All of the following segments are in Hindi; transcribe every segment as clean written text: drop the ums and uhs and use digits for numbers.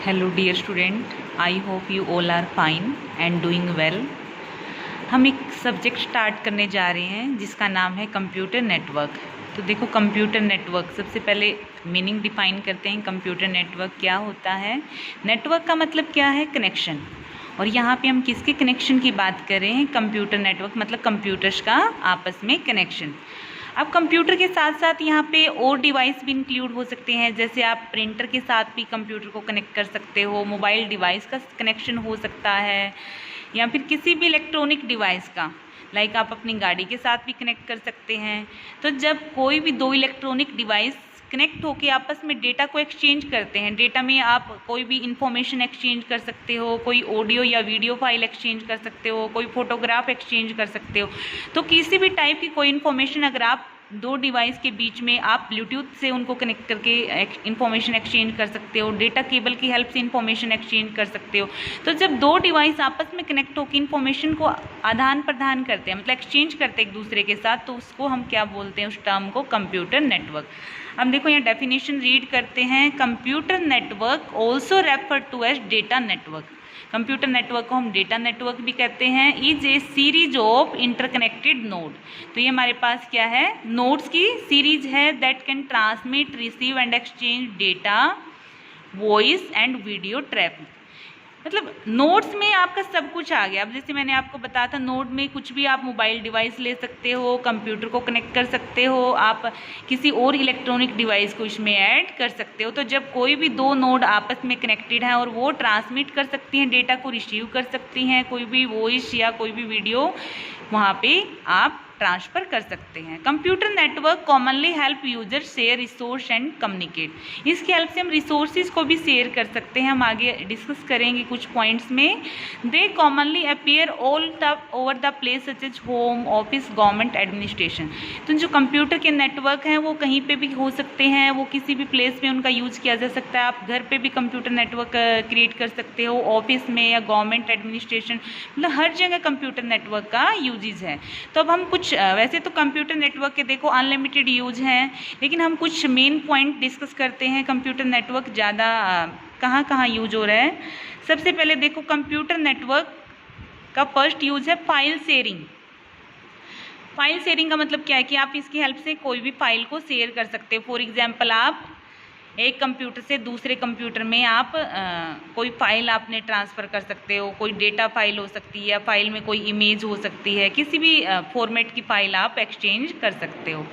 Hello dear student, I hope you all are fine and doing well. हम एक सब्जेक्ट स्टार्ट करने जा रहे हैं जिसका नाम है कंप्यूटर नेटवर्क। तो देखो, कंप्यूटर नेटवर्क सबसे पहले मीनिंग डिफाइन करते हैं। कंप्यूटर नेटवर्क क्या होता है? नेटवर्क का मतलब क्या है? कनेक्शन। और यहाँ पे हम किसके कनेक्शन की बात कर रहे हैं? कंप्यूटर नेटवर्क मतलब कंप्यूटर्स का आपस में कनेक्शन। अब कंप्यूटर के साथ साथ यहाँ पे और डिवाइस भी इंक्लूड हो सकते हैं, जैसे आप प्रिंटर के साथ भी कंप्यूटर को कनेक्ट कर सकते हो, मोबाइल डिवाइस का कनेक्शन हो सकता है, या फिर किसी भी इलेक्ट्रॉनिक डिवाइस का, लाइक आप अपनी गाड़ी के साथ भी कनेक्ट कर सकते हैं। तो जब कोई भी दो इलेक्ट्रॉनिक डिवाइस कनेक्ट होकर आपस में डेटा को एक्सचेंज करते हैं, डेटा में आप कोई भी इंफॉर्मेशन एक्सचेंज कर सकते हो, कोई ऑडियो या वीडियो फाइल एक्सचेंज कर सकते हो, कोई फोटोग्राफ एक्सचेंज कर सकते हो। तो किसी भी टाइप की कोई इन्फॉर्मेशन अगर आप दो डिवाइस के बीच में आप ब्लूटूथ से उनको कनेक्ट करके इन्फॉर्मेशन एक्सचेंज कर सकते हो, डेटा केबल की हेल्प से इन्फॉर्मेशन एक्सचेंज कर सकते हो। तो जब दो डिवाइस आपस में कनेक्ट होकर इन्फॉर्मेशन को आदान प्रदान करते हैं, मतलब एक्सचेंज करते हैं एक दूसरे के साथ, तो उसको हम क्या बोलते हैं? उस टर्म को कंप्यूटर नेटवर्क। अब देखो यहाँ डेफिनेशन रीड करते हैं। Computer network also refer to as data network. Computer network को हम डेटा नेटवर्क भी कहते हैं। Is a series of interconnected node. तो ये हमारे पास क्या है? नोड्स की सीरीज है that can transmit, receive and exchange data, voice and video traffic. मतलब नोड्स में आपका सब कुछ आ गया। अब जैसे मैंने आपको बताया था, नोड में कुछ भी आप मोबाइल डिवाइस ले सकते हो, कंप्यूटर को कनेक्ट कर सकते हो, आप किसी और इलेक्ट्रॉनिक डिवाइस को इसमें ऐड कर सकते हो। तो जब कोई भी दो नोड आपस में कनेक्टेड है और वो ट्रांसमिट कर सकती हैं, डेटा को रिसीव कर सकती हैं, कोई भी वॉइस या कोई भी वीडियो वहाँ पे आप ट्रांसफर कर सकते हैं। Computer network commonly help user share resource and communicate. इसकी हेल्प से हम रिसोर्सेज को भी शेयर कर सकते हैं। हम आगे डिस्कस करेंगे कुछ पॉइंट्स में। They commonly appear all over the place such as home, office, government administration. तो जो कंप्यूटर के नेटवर्क हैं वो कहीं पे भी हो सकते हैं, वो किसी भी प्लेस में उनका यूज किया जा सकता है। आप घर पे भी कंप्यूटर नेटवर्क क्रिएट कर सकते हो, ऑफिस में या गवर्नमेंट एडमिनिस्ट्रेशन, मतलब हर जगह कंप्यूटर नेटवर्क का यूजेज है। तो अब हम कुछ वैसे तो कंप्यूटर नेटवर्क के देखो अनलिमिटेड यूज हैं, लेकिन हम कुछ मेन पॉइंट डिस्कस करते हैं। कंप्यूटर नेटवर्क ज़्यादा कहाँ कहाँ यूज हो रहा है। सबसे पहले देखो, कंप्यूटर नेटवर्क का फर्स्ट यूज है फाइल शेयरिंग। फाइल शेयरिंग का मतलब क्या है कि आप इसकी हेल्प से कोई भी फाइल को शेयर कर सकते हो। फॉर एग्जाम्पल, आप एक कंप्यूटर से दूसरे कंप्यूटर में आप कोई फाइल आपने ट्रांसफ़र कर सकते हो। कोई डेटा फाइल हो सकती है, या फाइल में कोई इमेज हो सकती है, किसी भी फॉर्मेट की फ़ाइल आप एक्सचेंज कर सकते हो।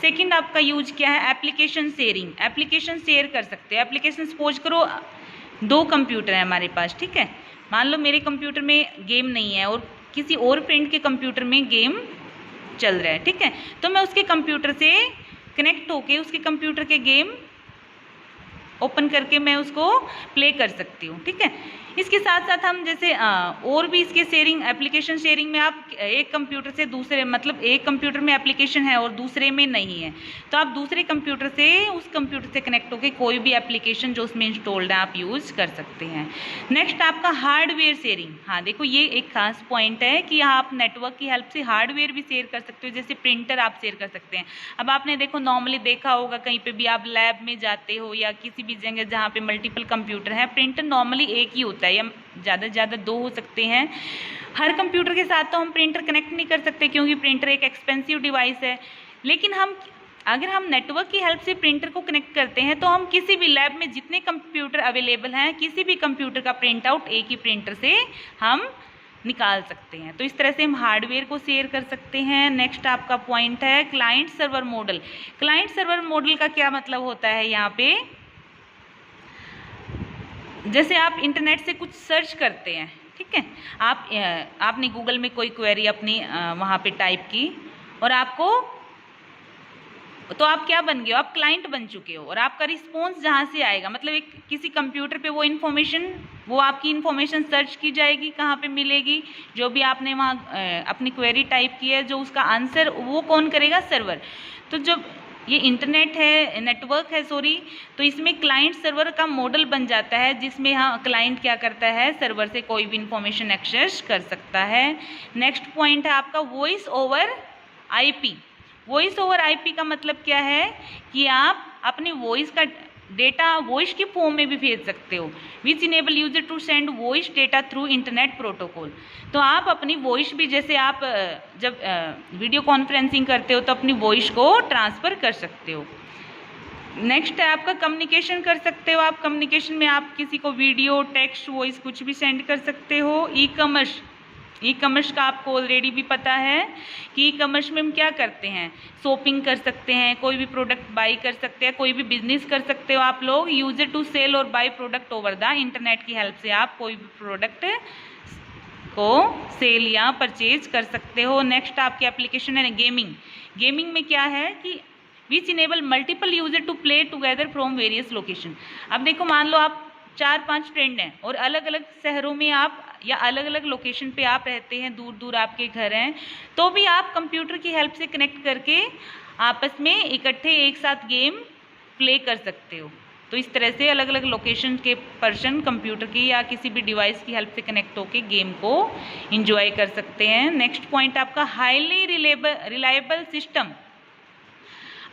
सेकंड आपका यूज क्या है? Application sharing. एप्लीकेशन शेयर कर सकते हो। एप्लीकेशन सपोज करो दो कंप्यूटर है हमारे पास, ठीक है। मान लो मेरे कंप्यूटर में गेम नहीं है और किसी और फ्रेंड के कंप्यूटर में गेम चल रहा है, ठीक है। तो मैं उसके कंप्यूटर से कनेक्ट होके उसके कंप्यूटर के गेम ओपन करके मैं उसको प्ले कर सकती हूँ, ठीक है। इसके साथ साथ हम जैसे और भी इसके शेयरिंग, एप्लीकेशन शेयरिंग में आप एक कंप्यूटर से दूसरे, मतलब एक कंप्यूटर में एप्लीकेशन है और दूसरे में नहीं है, तो आप दूसरे कंप्यूटर से उस कंप्यूटर से कनेक्ट होकर कोई भी एप्लीकेशन जो उसमें इंस्टॉल्ड है आप यूज़ कर सकते हैं। नेक्स्ट आपका हार्डवेयर शेयरिंग। हाँ देखो, ये एक खास पॉइंट है कि आप नेटवर्क की हेल्प से हार्डवेयर भी शेयर कर सकते हो। जैसे प्रिंटर आप शेयर कर सकते हैं। अब आपने देखो नॉर्मली देखा होगा, कहीं पर भी आप लैब में जाते हो या किसी भी जगह जहाँ पे मल्टीपल कंप्यूटर है, प्रिंटर नॉर्मली एक ही होता है या ज़्यादा से ज़्यादा दो हो सकते हैं। हर कंप्यूटर के साथ तो हम प्रिंटर कनेक्ट नहीं कर सकते क्योंकि प्रिंटर एक एक्सपेंसिव डिवाइस है। लेकिन अगर हम नेटवर्क की हेल्प से प्रिंटर को कनेक्ट करते हैं तो हम किसी भी लैब में जितने कंप्यूटर अवेलेबल हैं, किसी भी कंप्यूटर का प्रिंट आउट एक ही प्रिंटर से हम निकाल सकते हैं। तो इस तरह से हम हार्डवेयर को शेयर कर सकते हैं। नेक्स्ट आपका पॉइंट है client server model. Client server model का क्या मतलब होता है? यहाँ पे जैसे आप इंटरनेट से कुछ सर्च करते हैं, ठीक है। आपने गूगल में कोई क्वेरी अपनी वहाँ पे टाइप की और आपको, तो आप क्या बन गए हो? आप क्लाइंट बन चुके हो। और आपका रिस्पॉन्स जहाँ से आएगा, मतलब एक किसी कंप्यूटर पे वो आपकी इन्फॉर्मेशन सर्च की जाएगी, कहाँ पे मिलेगी, जो भी आपने वहाँ अपनी क्वेरी टाइप की है, जो उसका आंसर वो कौन करेगा? सर्वर। तो जब ये इंटरनेट है, नेटवर्क है सॉरी, तो इसमें क्लाइंट सर्वर का मॉडल बन जाता है, जिसमें हाँ क्लाइंट क्या करता है? सर्वर से कोई भी इंफॉर्मेशन एक्सेस कर सकता है। नेक्स्ट पॉइंट है आपका voice over IP. Voice over IP का मतलब क्या है कि आप अपनी वॉइस का डेटा वॉइस की फॉर्म में भी भेज सकते हो। Which enable user to send voice data through internet protocol. तो आप अपनी वॉइस भी, जैसे आप जब वीडियो कॉन्फ्रेंसिंग करते हो तो अपनी वॉइस को ट्रांसफ़र कर सकते हो। नेक्स्ट है आपका कम्युनिकेशन कर सकते हो आप। कम्युनिकेशन में आप किसी को वीडियो, टेक्स्ट, वॉइस कुछ भी सेंड कर सकते हो। ई कॉमर्स का आपको ऑलरेडी भी पता है कि ई कॉमर्स में हम क्या करते हैं, शॉपिंग कर सकते हैं, कोई भी प्रोडक्ट बाई कर सकते हैं, कोई भी बिजनेस कर सकते हो आप लोग। यूजर टू सेल और by product over the internet की हेल्प से आप कोई भी प्रोडक्ट को सेल या परचेज कर सकते हो। नेक्स्ट आपकी एप्लीकेशन है गेमिंग। गेमिंग में क्या है कि which enable multiple user to play together from various location. अब देखो, मान लो आप 4-5 फ्रेंड हैं और अलग अलग शहरों में आप या अलग अलग लोकेशन पे आप रहते हैं, दूर दूर आपके घर हैं, तो भी आप कंप्यूटर की हेल्प से कनेक्ट करके आपस में इकट्ठे एक साथ गेम प्ले कर सकते हो। तो इस तरह से अलग अलग लोकेशन के पर्सन कंप्यूटर की या किसी भी डिवाइस की हेल्प से कनेक्ट होकर गेम को इंजॉय कर सकते हैं। नेक्स्ट पॉइंट आपका हाईली रिलायबल सिस्टम।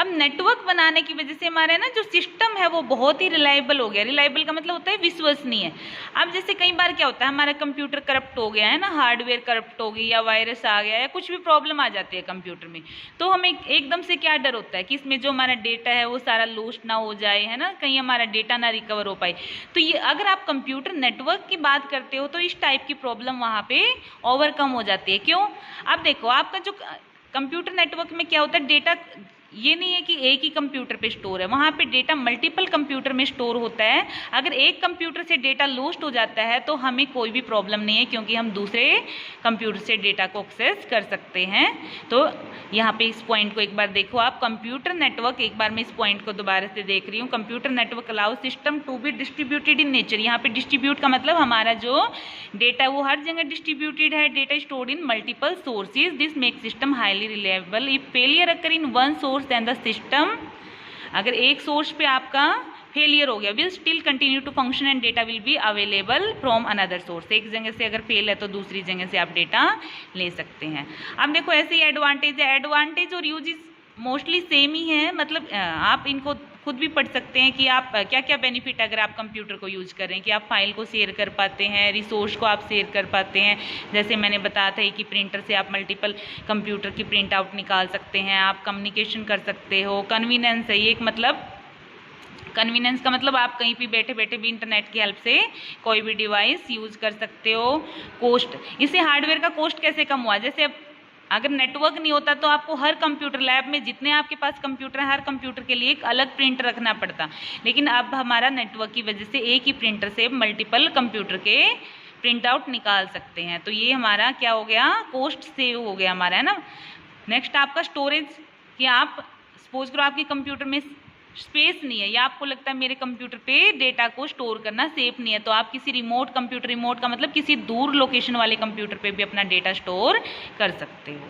अब नेटवर्क बनाने की वजह से हमारा ना जो सिस्टम है वो बहुत ही रिलायबल हो गया। रिलायबल का मतलब होता है विश्वसनीय। अब जैसे कई बार क्या होता है, हमारा कंप्यूटर करप्ट हो गया है ना, हार्डवेयर करप्ट हो गई या वायरस आ गया या कुछ भी प्रॉब्लम आ जाती है कंप्यूटर में, तो हमें एकदम से क्या डर होता है कि इसमें जो हमारा डेटा है वो सारा लॉस्ट ना हो जाए, है ना, कहीं हमारा डेटा ना रिकवर हो पाए। तो ये अगर आप कंप्यूटर नेटवर्क की बात करते हो तो इस टाइप की प्रॉब्लम वहाँ पे ओवरकम हो जाती है। क्यों? अब देखो, आपका जो कंप्यूटर नेटवर्क में क्या होता है, डेटा ये नहीं है कि एक ही कंप्यूटर पे स्टोर है, वहाँ पे डेटा मल्टीपल कंप्यूटर में स्टोर होता है। अगर एक कंप्यूटर से डेटा लॉस्ट हो जाता है तो हमें कोई भी प्रॉब्लम नहीं है, क्योंकि हम दूसरे कंप्यूटर से डेटा को एक्सेस कर सकते हैं। तो यहाँ पे इस पॉइंट को एक बार देखो आप, कंप्यूटर नेटवर्क, एक बार मैं इस पॉइंट को दोबारा से देख रही हूँ। Computer network allow system to be distributed in nature. यहाँ पे डिस्ट्रीब्यूट का मतलब हमारा जो डेटा वो हर जगह डिस्ट्रीब्यूटेड है। Data stored in multiple sources, this make system highly reliable. If failure occur in one source then the system, अगर एक सोर्स पे आपका फेलियर हो गया, will still continue to function and data will be available from another source. एक जगह से अगर फेल है तो दूसरी जगह से आप डेटा ले सकते हैं। अब देखो, ऐसे ही एडवांटेज है। एडवांटेज और यूज मोस्टली सेम ही है, मतलब आप इनको खुद भी पढ़ सकते हैं कि आप क्या क्या बेनिफिट अगर आप कंप्यूटर को यूज कर रहे हैं, कि आप फाइल को शेयर कर पाते हैं, रिसोर्स को आप शेयर कर पाते हैं। जैसे मैंने बताया था कि प्रिंटर से आप मल्टीपल कंप्यूटर की प्रिंट आउट निकाल सकते हैं, आप कम्युनिकेशन कर सकते हो। कन्वीनियंस है ये एक, मतलब कन्वीनियंस का मतलब आप कहीं भी बैठे बैठे भी इंटरनेट की हेल्प से कोई भी डिवाइस यूज कर सकते हो। कॉस्ट, इससे हार्डवेयर का कॉस्ट कैसे कम हुआ, जैसे अगर नेटवर्क नहीं होता तो आपको हर कंप्यूटर लैब में जितने आपके पास कंप्यूटर है, हर कंप्यूटर के लिए एक अलग प्रिंटर रखना पड़ता, लेकिन अब हमारा नेटवर्क की वजह से एक ही प्रिंटर से मल्टीपल कंप्यूटर के प्रिंट आउट निकाल सकते हैं। तो ये हमारा क्या हो गया, कॉस्ट सेव हो गया हमारा, है ना। नेक्स्ट आपका स्टोरेज, कि आप सपोज करो आपके कंप्यूटर में स्पेस नहीं है, या आपको लगता है मेरे कंप्यूटर पे डेटा को स्टोर करना सेफ नहीं है, तो आप किसी रिमोट कंप्यूटर, रिमोट का मतलब किसी दूर लोकेशन वाले कंप्यूटर पे भी अपना डेटा स्टोर कर सकते हो।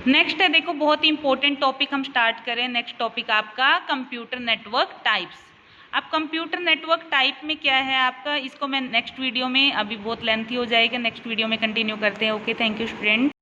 नेक्स्ट है, देखो बहुत ही इंपॉर्टेंट टॉपिक हम स्टार्ट करें। नेक्स्ट टॉपिक आपका कंप्यूटर नेटवर्क टाइप्स। अब कंप्यूटर नेटवर्क टाइप में क्या है आपका, इसको मैं नेक्स्ट वीडियो में, अभी बहुत लेंथी हो जाएगा, नेक्स्ट वीडियो में कंटिन्यू करते हैं। Okay, thank you student.